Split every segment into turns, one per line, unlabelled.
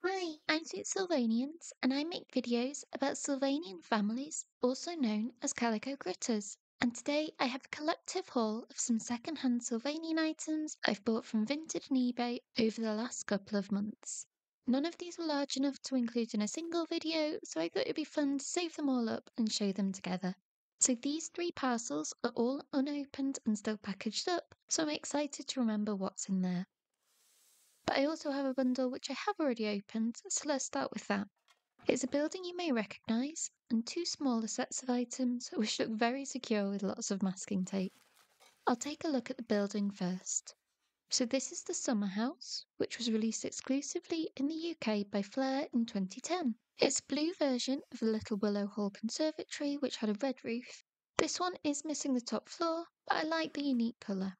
Hi, I'm Sweet Sylvanians, and I make videos about Sylvanian families, also known as calico critters. And today I have a collective haul of some second-hand Sylvanian items I've bought from Vinted and eBay over the last couple of months. None of these were large enough to include in a single video, so I thought it'd be fun to save them all up and show them together. So these three parcels are all unopened and still packaged up, so I'm excited to remember what's in there. But I also have a bundle which I have already opened, so let's start with that. It's a building you may recognise, and two smaller sets of items which look very secure with lots of masking tape. I'll take a look at the building first. So this is the Summer House, which was released exclusively in the UK by Flare in 2010. It's a blue version of the Little Willow Hall Conservatory, which had a red roof. This one is missing the top floor, but I like the unique colour.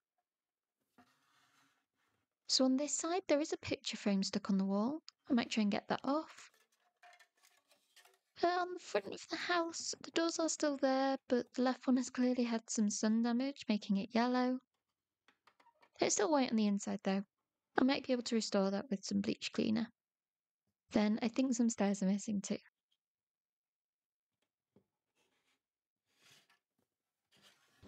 So on this side, there is a picture frame stuck on the wall. I might try and get that off. On the front of the house, the doors are still there, but the left one has clearly had some sun damage, making it yellow. It's still white on the inside though. I might be able to restore that with some bleach cleaner. Then I think some stairs are missing too.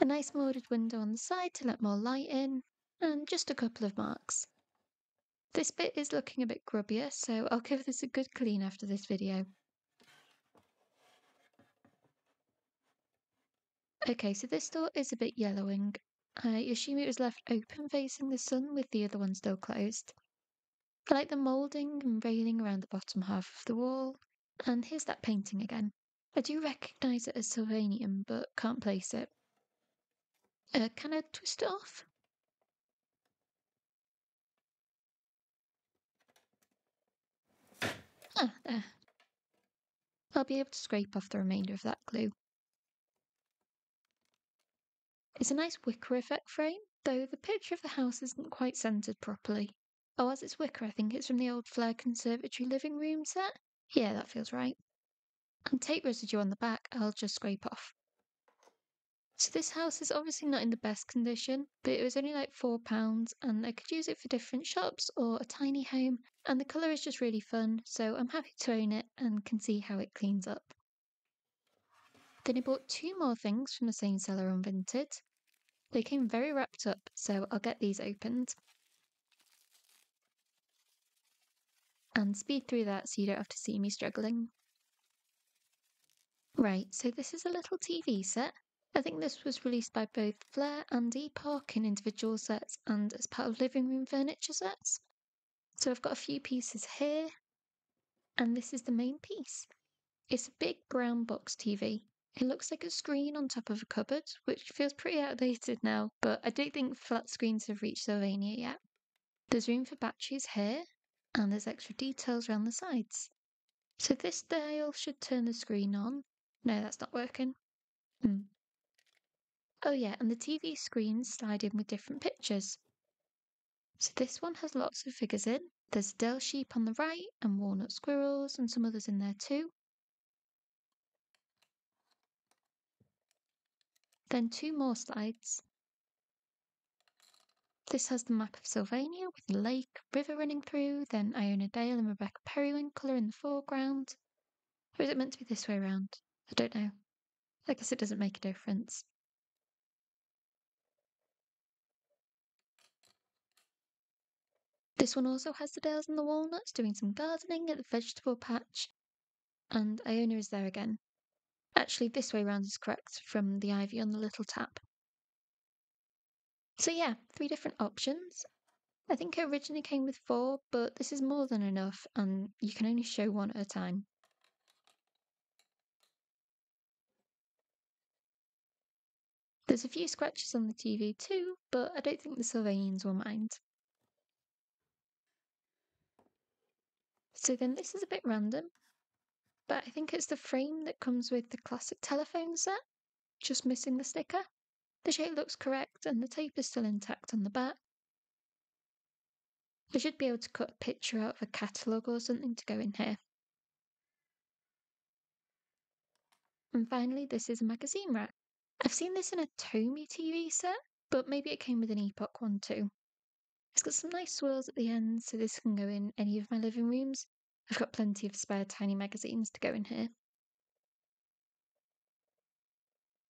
A nice molded window on the side to let more light in, and just a couple of marks. This bit is looking a bit grubbier, so I'll give this a good clean after this video. Okay, so this door is a bit yellowing. I assume it was left open facing the sun with the other one still closed. I like the moulding and railing around the bottom half of the wall. And here's that painting again. I do recognise it as Sylvanian, but can't place it. Can I twist it off? Ah, there. I'll be able to scrape off the remainder of that glue. It's a nice wicker effect frame, though the picture of the house isn't quite centred properly. Oh, as it's wicker, I think it's from the old Flare Conservatory living room set. Yeah, that feels right. And tape residue on the back, I'll just scrape off. So this house is obviously not in the best condition, but it was only like £4 and I could use it for different shops or a tiny home, and the colour is just really fun, so I'm happy to own it and can see how it cleans up. Then I bought two more things from the same seller on Vinted. They came very wrapped up, so I'll get these opened. And speed through that so you don't have to see me struggling. Right, so this is a little TV set. I think this was released by both Flare and Epoch in individual sets and as part of living room furniture sets. So I've got a few pieces here, and this is the main piece. It's a big brown box TV. It looks like a screen on top of a cupboard, which feels pretty outdated now, but I don't think flat screens have reached Sylvania yet. There's room for batteries here, and there's extra details around the sides. So this dial should turn the screen on. No, that's not working. Oh yeah, and the TV screens slide in with different pictures. So this one has lots of figures in. There's a Dell sheep on the right and walnut squirrels and some others in there too. Then two more slides. This has the map of Sylvania with the lake, river running through, then Iona Dale and Rebecca Periwinkle are in the foreground. Or is it meant to be this way around? I don't know. I guess it doesn't make a difference. This one also has the Dales and the Walnuts doing some gardening at the vegetable patch, and Iona is there again. Actually, this way round is correct from the ivy on the little tap. So yeah, three different options. I think it originally came with four, but this is more than enough, and you can only show one at a time. There's a few scratches on the TV too, but I don't think the Sylvanians will mind. So then this is a bit random, but I think it's the frame that comes with the classic telephone set, just missing the sticker. The shape looks correct and the tape is still intact on the back. I should be able to cut a picture out of a catalogue or something to go in here. And finally, this is a magazine rack. I've seen this in a Tomy TV set, but maybe it came with an Epoch one too. It's got some nice swirls at the end, so this can go in any of my living rooms. I've got plenty of spare tiny magazines to go in here.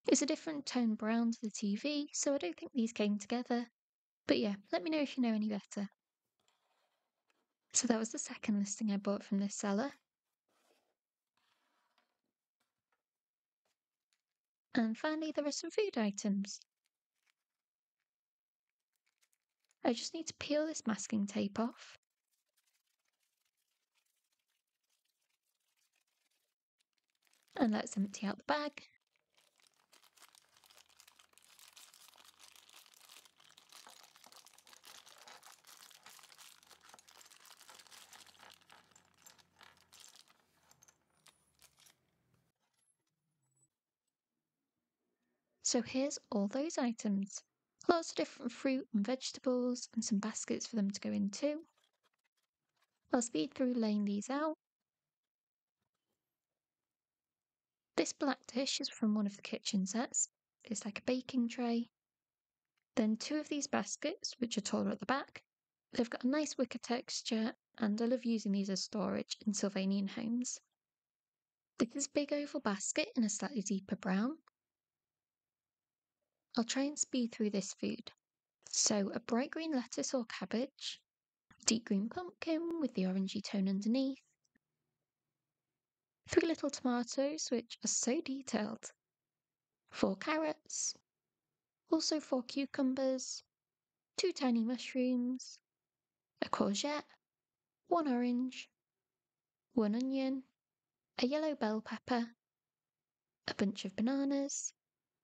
It's a different tone brown to the TV, so I don't think these came together. But yeah, let me know if you know any better. So that was the second listing I bought from this seller. And finally, there are some food items. I just need to peel this masking tape off. And let's empty out the bag. So here's all those items. Lots of different fruit and vegetables and some baskets for them to go into. I'll speed through laying these out. This black dish is from one of the kitchen sets. It's like a baking tray. Then two of these baskets, which are taller at the back. They've got a nice wicker texture, and I love using these as storage in Sylvanian homes. This big oval basket in a slightly deeper brown. I'll try and speed through this food. So, a bright green lettuce or cabbage, deep green pumpkin with the orangey tone underneath, three little tomatoes, which are so detailed, four carrots, also four cucumbers, two tiny mushrooms, a courgette, one orange, one onion, a yellow bell pepper, a bunch of bananas,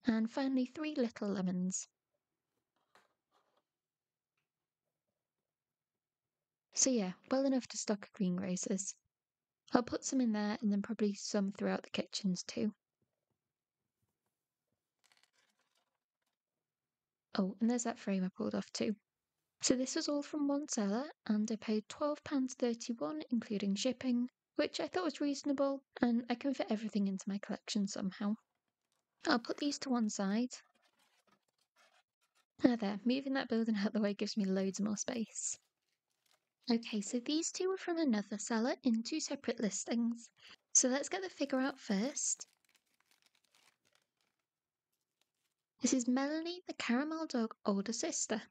and finally three little lemons. So yeah, well enough to stock a greengrocers. I'll put some in there and then probably some throughout the kitchens too. Oh, and there's that frame I pulled off too. So this was all from one seller, and I paid £12.31 including shipping, which I thought was reasonable, and I can fit everything into my collection somehow. I'll put these to one side. There, moving that building out the way gives me loads more space. Okay, so these two were from another seller in two separate listings. So let's get the figure out first. This is Melanie, the caramel dog older sister.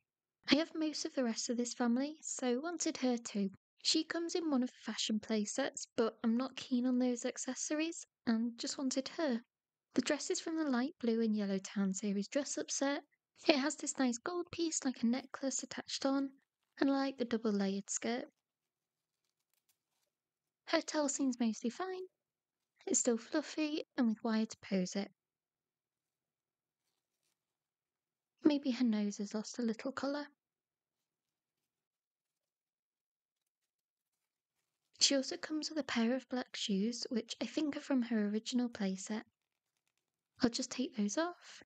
I have most of the rest of this family, so wanted her too. She comes in one of the fashion playsets, but I'm not keen on those accessories and just wanted her. The dress is from the light blue and yellow Town series dress up set. It has this nice gold piece like a necklace attached on, and I like the double layered skirt. Her tail seems mostly fine. It's still fluffy and with wire to pose it. Maybe her nose has lost a little colour. She also comes with a pair of black shoes, which I think are from her original playset. I'll just take those off.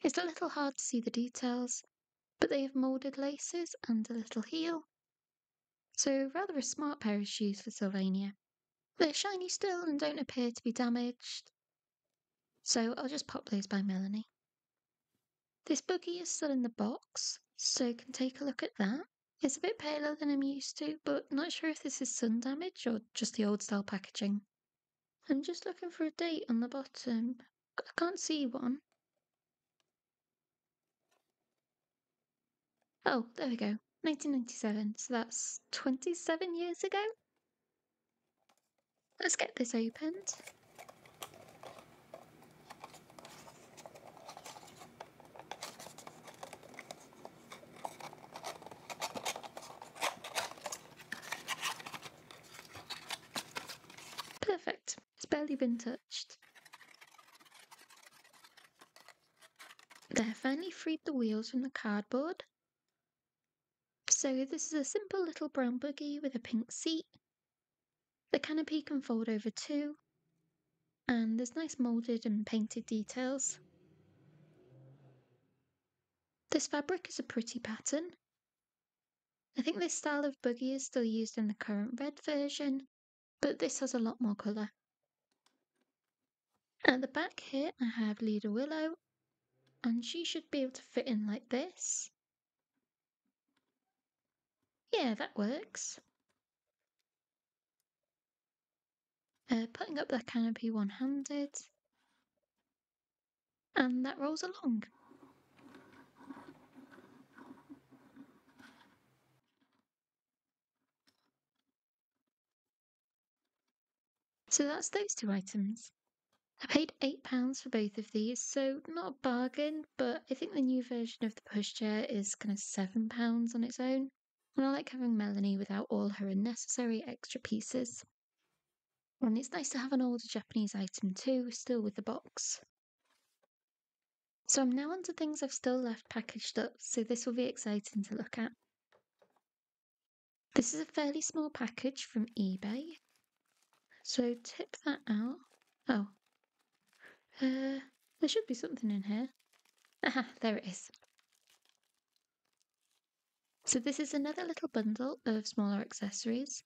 It's a little hard to see the details, but they have moulded laces and a little heel. So rather a smart pair of shoes for Sylvania. They're shiny still and don't appear to be damaged. So I'll just pop those by Melanie. This buggy is still in the box, so can take a look at that. It's a bit paler than I'm used to, but not sure if this is sun damage or just the old style packaging. I'm just looking for a date on the bottom. I can't see one. Oh, there we go. 1997, so that's 27 years ago. Let's get this opened. Perfect. It's barely been touched. There, finally freed the wheels from the cardboard. So this is a simple little brown buggy with a pink seat. The canopy can fold over too, and there's nice moulded and painted details. This fabric is a pretty pattern. I think this style of buggy is still used in the current red version, but this has a lot more colour. At the back here I have Leader Willow, and she should be able to fit in like this. Yeah, that works. Putting up the canopy one-handed, and that rolls along. So that's those two items. I paid £8 for both of these, so not a bargain, but I think the new version of the pushchair is kind of £7 on its own. And I like having Melanie without all her unnecessary extra pieces. And it's nice to have an older Japanese item too, still with the box. So I'm now onto things I've still left packaged up, so this will be exciting to look at. This is a fairly small package from eBay. So tip that out. Oh, there should be something in here. Aha, there it is. So this is another little bundle of smaller accessories.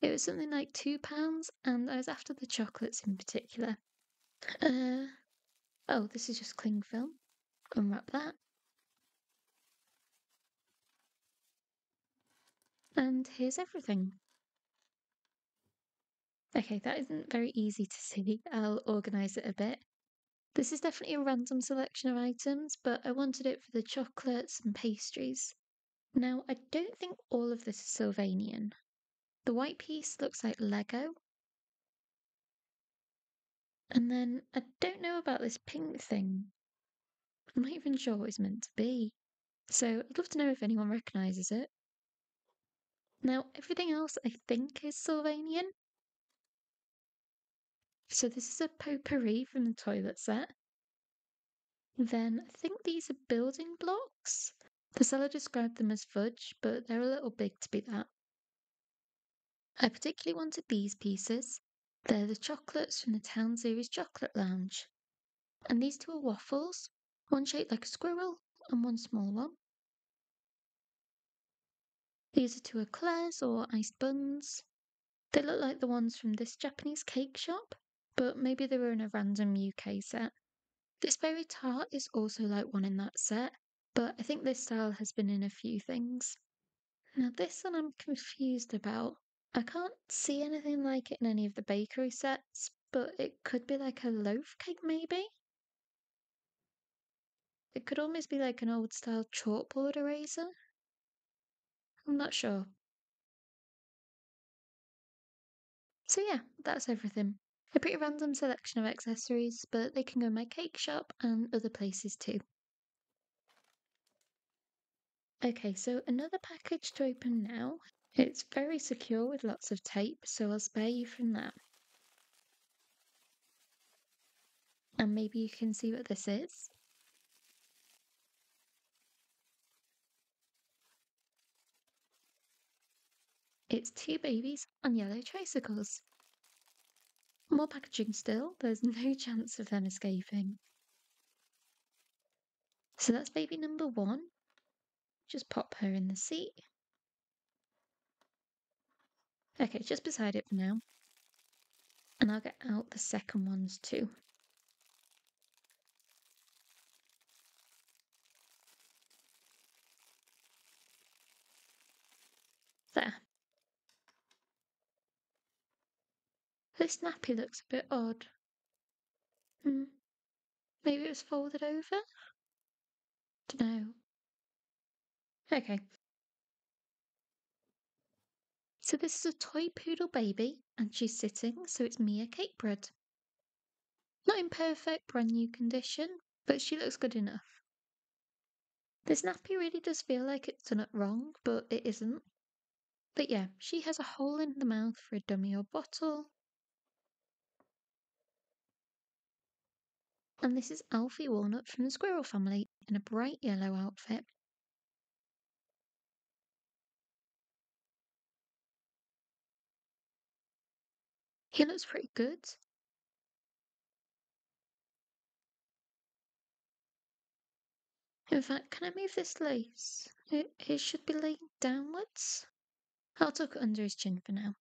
It was something like £2, and I was after the chocolates in particular. Oh, this is just cling film. Unwrap that. And here's everything. Okay, that isn't very easy to see. I'll organise it a bit. This is definitely a random selection of items, but I wanted it for the chocolates and pastries. Now, I don't think all of this is Sylvanian. The white piece looks like Lego. And then I don't know about this pink thing. I'm not even sure what it's meant to be. So I'd love to know if anyone recognises it. Now, everything else I think is Sylvanian. So this is a potpourri from the toilet set. Then I think these are building blocks. The seller described them as fudge, but they're a little big to be that. I particularly wanted these pieces. They're the chocolates from the Town Series Chocolate Lounge. And these two are waffles, one shaped like a squirrel and one small one. These are two eclairs or iced buns. They look like the ones from this Japanese cake shop, but maybe they were in a random UK set. This berry tart is also like one in that set, but I think this style has been in a few things. Now, this one I'm confused about. I can't see anything like it in any of the bakery sets, but it could be like a loaf cake, maybe? It could almost be like an old style chalkboard eraser. I'm not sure. So, yeah, that's everything. A pretty random selection of accessories, but they can go in my cake shop and other places too. Okay, so another package to open now. It's very secure with lots of tape, so I'll spare you from that. And maybe you can see what this is. It's two babies on yellow tricycles. More packaging still, there's no chance of them escaping. So that's baby number one. Just pop her in the seat. Okay, just beside it for now. And I'll get out the second ones too. There. This nappy looks a bit odd. Hmm. Maybe it was folded over? Dunno. Okay. So this is a toy poodle baby, and she's sitting, so it's Mia Cakebread. Not in perfect brand new condition, but she looks good enough. This nappy really does feel like it's done it wrong, but it isn't. But yeah, she has a hole in the mouth for a dummy or bottle. And this is Alfie Walnut from the Squirrel Family in a bright yellow outfit. He looks pretty good. In fact, can I move this lace? It should be laying downwards. I'll tuck it under his chin for now.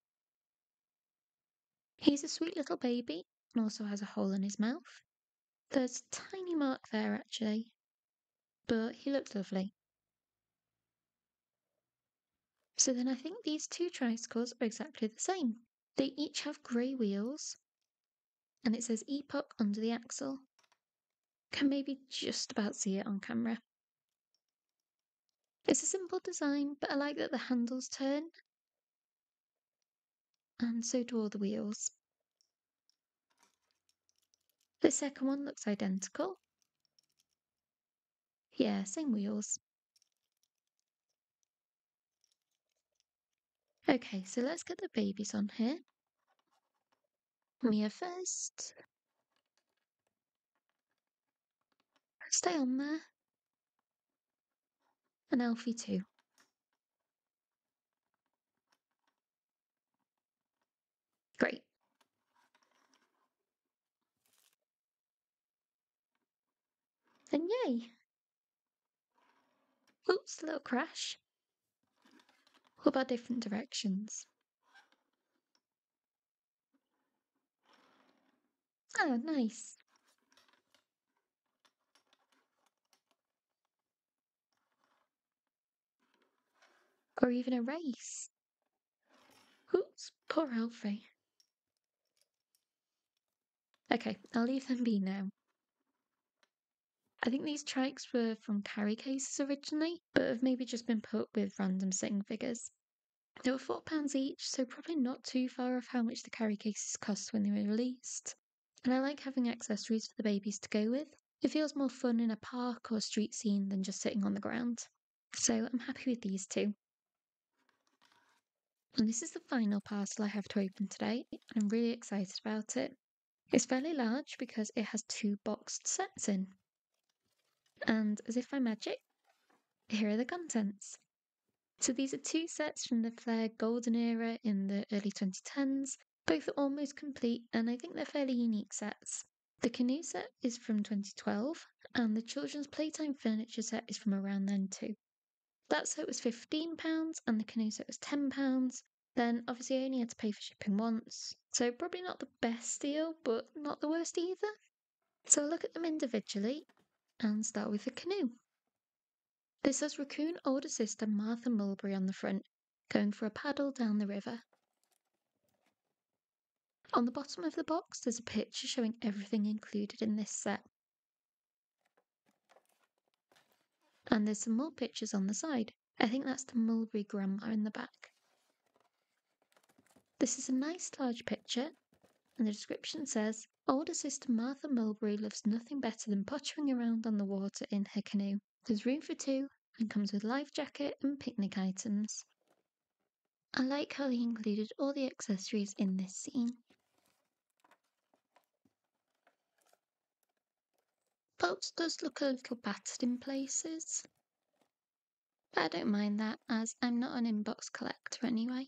He's a sweet little baby and also has a hole in his mouth. There's a tiny mark there actually, but he looks lovely. So then I think these two tricycles are exactly the same. They each have grey wheels, and it says Epoch under the axle. Can maybe just about see it on camera. It's a simple design, but I like that the handles turn, and so do all the wheels. The second one looks identical. Yeah, same wheels. Okay, so let's get the babies on here. Mia first. Stay on there. And Alfie too. Great. And yay! Oops, a little crash. What about different directions? Oh, nice. Or even a race. Oops, poor Alfie. Okay, I'll leave them be now. I think these trikes were from carry cases originally, but have maybe just been put with random sitting figures. They were £4 each, so probably not too far off how much the carry cases cost when they were released. And I like having accessories for the babies to go with. It feels more fun in a park or street scene than just sitting on the ground. So I'm happy with these two. And this is the final parcel I have to open today, and I'm really excited about it. It's fairly large because it has two boxed sets in. And as if by magic, here are the contents. So these are two sets from the Flair Golden era in the early 2010s. Both are almost complete, and I think they're fairly unique sets. The canoe set is from 2012, and the children's playtime furniture set is from around then too. That set was £15, and the canoe set was £10. Then obviously I only had to pay for shipping once, so probably not the best deal, but not the worst either. So I'll look at them individually and start with the canoe. This has Raccoon older sister Martha Mulberry on the front, going for a paddle down the river. On the bottom of the box, there's a picture showing everything included in this set. And there's some more pictures on the side. I think that's the Mulberry grandma in the back. This is a nice large picture, and the description says, older sister Martha Mulberry loves nothing better than pottering around on the water in her canoe. There's room for two, and comes with life jacket and picnic items. I like how they included all the accessories in this scene. Boats does look a little battered in places, but I don't mind that as I'm not an inbox collector anyway.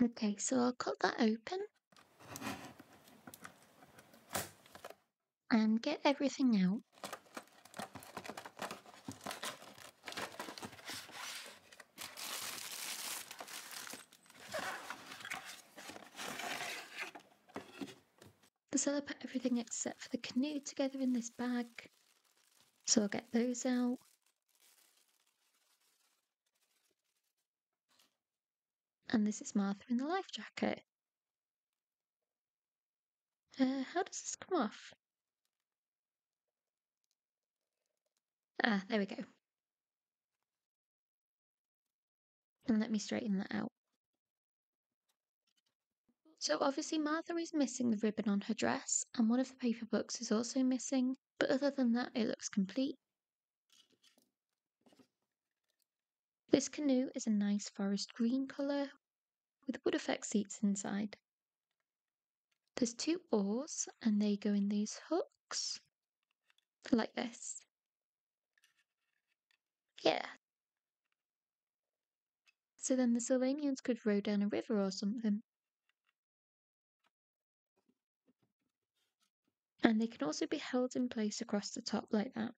Okay, so I'll cut that open and get everything out. The seller put everything except for the canoe together in this bag, so I'll get those out. And this is Martha in the life jacket. How does this come off? Ah, there we go. And let me straighten that out. So obviously Martha is missing the ribbon on her dress, and one of the paper books is also missing, but other than that it looks complete. This canoe is a nice forest green colour with wood effect seats inside. There's two oars and they go in these hooks like this. Yeah. So then the Sylvanians could row down a river or something. And they can also be held in place across the top like that.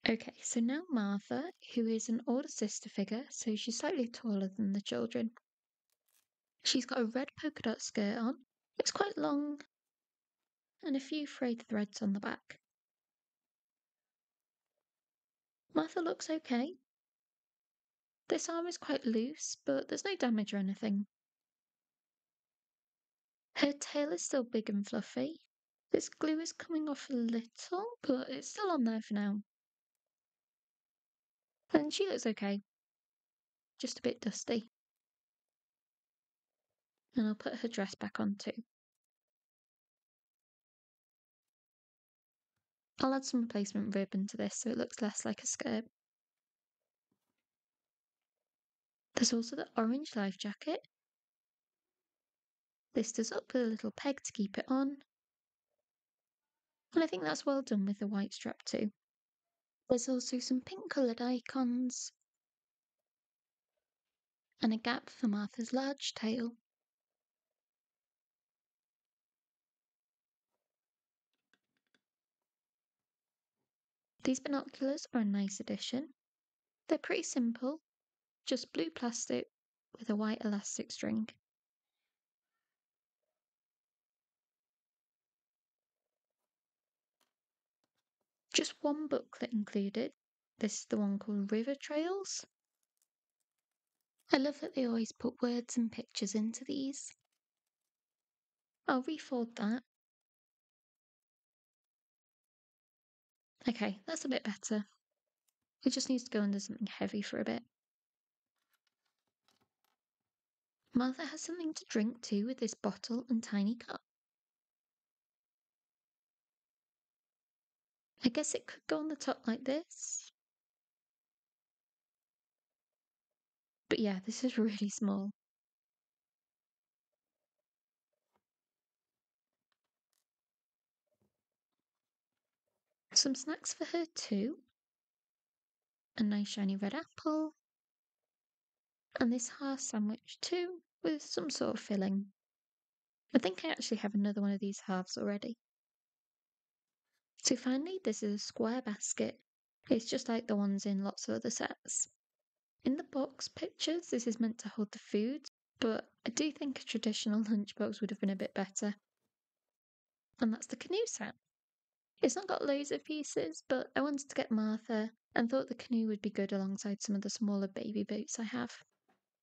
Okay, so now Martha, who is an older sister figure, so she's slightly taller than the children. She's got a red polka dot skirt on. It's quite long and a few frayed threads on the back. Martha looks okay. This arm is quite loose, but there's no damage or anything. Her tail is still big and fluffy. This glue is coming off a little, but it's still on there for now. And she looks okay, just a bit dusty. And I'll put her dress back on too. I'll add some replacement ribbon to this so it looks less like a skirt. There's also the orange life jacket. This does up with a little peg to keep it on. And I think that's well done with the white strap too. There's also some pink coloured icons. And a gap for Martha's large tail. These binoculars are a nice addition. They're pretty simple, just blue plastic with a white elastic string. Just one booklet included. This is the one called River Trails. I love that they always put words and pictures into these. I'll refold that. Okay, that's a bit better. It just needs to go under something heavy for a bit. Martha has something to drink too with this bottle and tiny cup. I guess it could go on the top like this. But yeah, this is really small. Some snacks for her too. A nice shiny red apple. And this half sandwich too, with some sort of filling. I think I actually have another one of these halves already. So finally, this is a square basket. It's just like the ones in lots of other sets. In the box pictures, this is meant to hold the food, but I do think a traditional lunchbox would have been a bit better. And that's the canoe set. It's not got loads of pieces, but I wanted to get Martha and thought the canoe would be good alongside some of the smaller baby boats I have.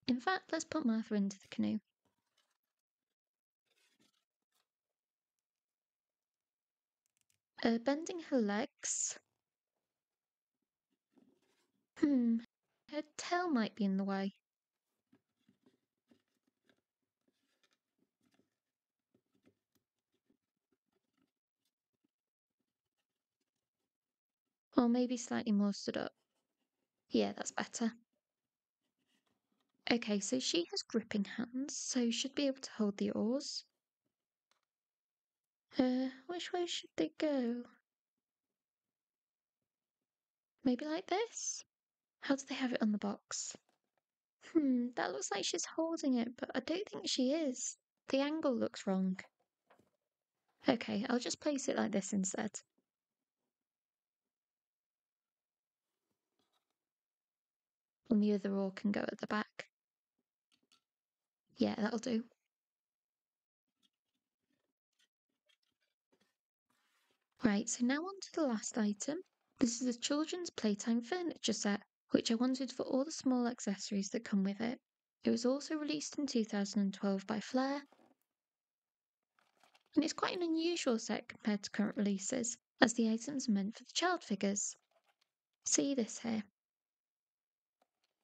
In fact, let's put Martha into the canoe. Bending her legs. Her tail might be in the way. Or maybe slightly more stood up. Yeah, that's better. Okay, so she has gripping hands, so should be able to hold the oars. Which way should they go? Maybe like this? How do they have it on the box? That looks like she's holding it, but I don't think she is. The angle looks wrong. Okay, I'll just place it like this instead. And the other oar can go at the back. Yeah, that'll do. Right, so now on to the last item. This is a children's playtime furniture set, which I wanted for all the small accessories that come with it. It was also released in 2012 by Flair, and it's quite an unusual set compared to current releases, as the items are meant for the child figures. See this here.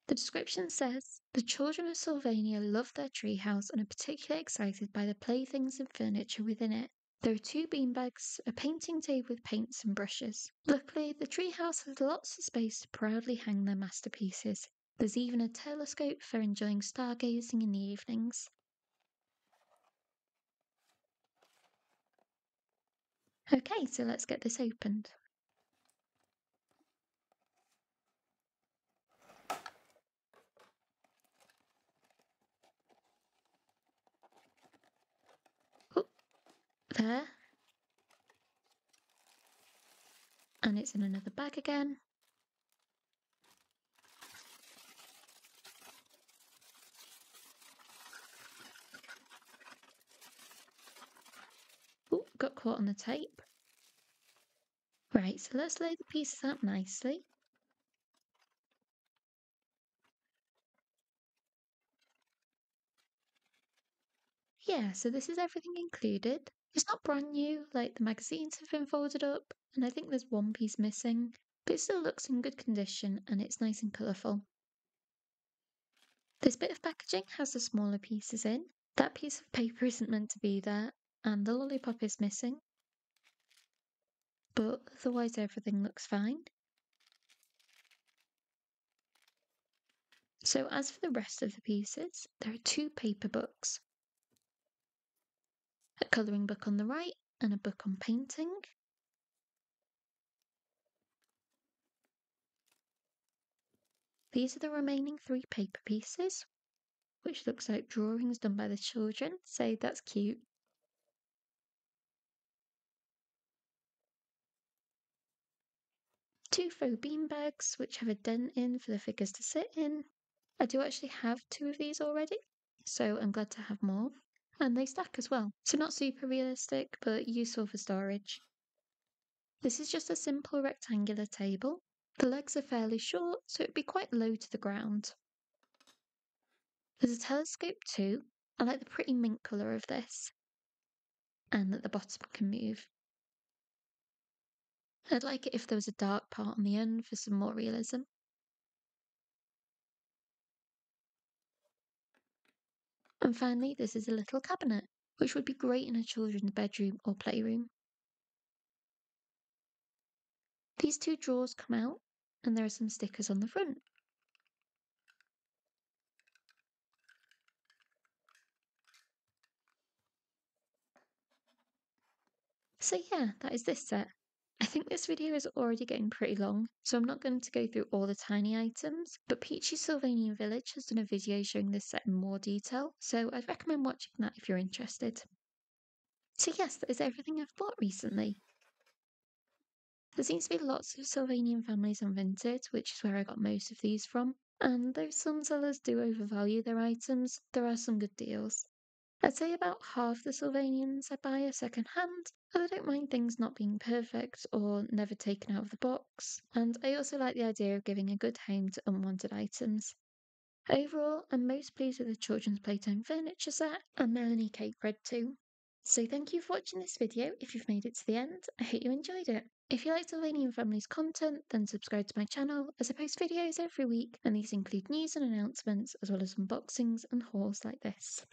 The description says, the children of Sylvania love their treehouse and are particularly excited by the playthings and furniture within it. There are two beanbags, a painting table with paints and brushes. Luckily, the treehouse has lots of space to proudly hang their masterpieces. There's even a telescope for enjoying stargazing in the evenings. Okay, so let's get this opened. Oh, there. And it's in another bag again. Oh, got caught on the tape. Right, so let's lay the pieces out nicely. Yeah, so this is everything included. It's not brand new, like the magazines have been folded up, and I think there's one piece missing, but it still looks in good condition and it's nice and colourful. This bit of packaging has the smaller pieces in. That piece of paper isn't meant to be there, and the lollipop is missing, but otherwise everything looks fine. So as for the rest of the pieces, there are two paper books, a colouring book on the right and a book on painting. These are the remaining three paper pieces, which looks like drawings done by the children, so that's cute. Two faux beanbags, which have a dent in for the figures to sit in. I do actually have two of these already, so I'm glad to have more. And they stack as well, so not super realistic, but useful for storage. This is just a simple rectangular table. The legs are fairly short, so it'd be quite low to the ground. There's a telescope too. I like the pretty mint colour of this, and that the bottom can move. I'd like it if there was a dark part on the end for some more realism. And finally, this is a little cabinet, which would be great in a children's bedroom or playroom. These two drawers come out, and there are some stickers on the front. So yeah, that is this set. I think this video is already getting pretty long, so I'm not going to go through all the tiny items, but Peachy's Sylvanian Village has done a video showing this set in more detail, so I'd recommend watching that if you're interested. So yes, that is everything I've bought recently. There seems to be lots of Sylvanian families on Vinted, which is where I got most of these from, and though some sellers do overvalue their items, there are some good deals. I'd say about half the Sylvanians I buy are second hand, but I don't mind things not being perfect or never taken out of the box, and I also like the idea of giving a good home to unwanted items. Overall, I'm most pleased with the children's playtime furniture set and Melanie Cake Bread too. So thank you for watching this video. If you've made it to the end, I hope you enjoyed it. If you like Sylvanian Family's content, then subscribe to my channel as I post videos every week, and these include news and announcements as well as unboxings and hauls like this.